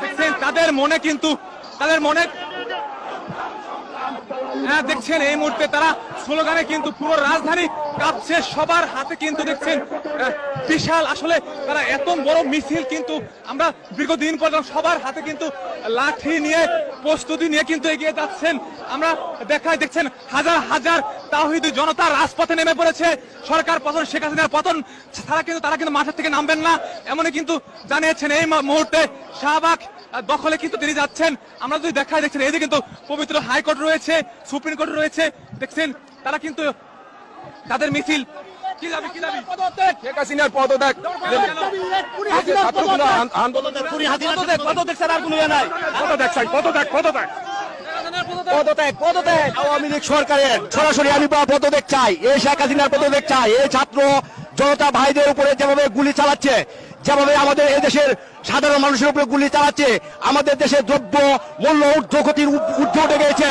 দেখছেন তাদের মনে কিন্তু দেখছেন এই মুহূর্তে তারা স্লোগানে কিন্তু পুরো রাজধানী কাঁপছে, সবার হাতে কিন্তু দেখছেন বিশাল, আসলে তারা এত বড় মিছিল কিন্তু আমরা দীর্ঘদিন পর্যন্ত সবার হাতে কিন্তু লাঠি নিয়ে প্রস্তুতি নিয়ে কিন্তু এগিয়ে যাচ্ছেন। আমরা দেখছেন হাজার হাজার তাওহীদি জনতা রাজপথে নেমে পড়েছে। সরকার পতন, শেখ হাসিনার পতন তারা কিন্তু মাঠের থেকে নামবেন না এমনই কিন্তু জানিয়েছেন। এই মুহূর্তে শাহবাগ দখলে কিন্তু তিনি যাচ্ছেন। আমরা যদি দেখছেন এই যে কিন্তু পবিত্র হাইকোর্ট রয়েছে, সুপ্রিম কোর্ট রয়েছে, দেখছেন তারা কিন্তু তাদের মিছিল কি দাবি শেখ হাসিনার পদত্যাগ, আওয়ামী লীগ সরকারের সরাসরি আমি পদত্যাগ চাই। এই শেখ হাসিনার পদত্যাগ চাই। এই ছাত্র জনতা ভাইদের উপরে যেভাবে গুলি চালাচ্ছে, যেভাবে আমাদের এই দেশের সাধারণ মানুষের উপরে গুলি চালাচ্ছে, আমাদের দেশে দ্রব্য মূল্য ঊর্ধ্বগতির ঊর্ধ্বে উঠে গেছে।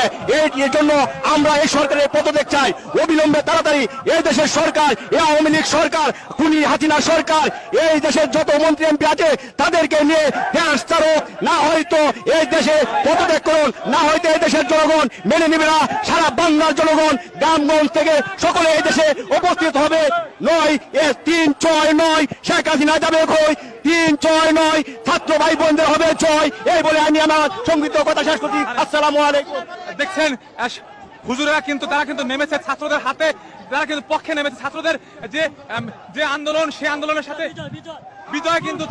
এর জন্য আমরা এই সরকারের পদত্যাগ চাই। অবিলম্বে তাড়াতাড়ি এই দেশের সরকার, এই আওয়ামী লীগ সরকার, খুনি হাসিনা সরকার, এই দেশের যত মন্ত্রী এমপি আছে তাদেরকে নিয়ে দেশ ছাড়ুক। না হয়তো এই দেশে পদত্যাগ করুন, না হয়তো এই দেশের জনগণ মেনে নেবে না। সারা বাংলার জনগণ গ্রামগঞ্জ থেকে সকলে এই দেশে উপস্থিত হবে। 9-3-6-9 শেখ হাসিনা যাবে কই, 3-6-9 ছাত্র ভাই বোনদের হবে জয়। এই বলে আমি আমার সংক্ষিপ্ত কথা শেষ করছি। আসসালামু আলাইকুম। দেখছেন হুজুরেরা কিন্তু তারা কিন্তু নেমেছে ছাত্রদের হাতে, তারা কিন্তু পক্ষে নেমেছে। ছাত্রদের যে আন্দোলন, সেই আন্দোলনের সাথে বিজয় কিন্তু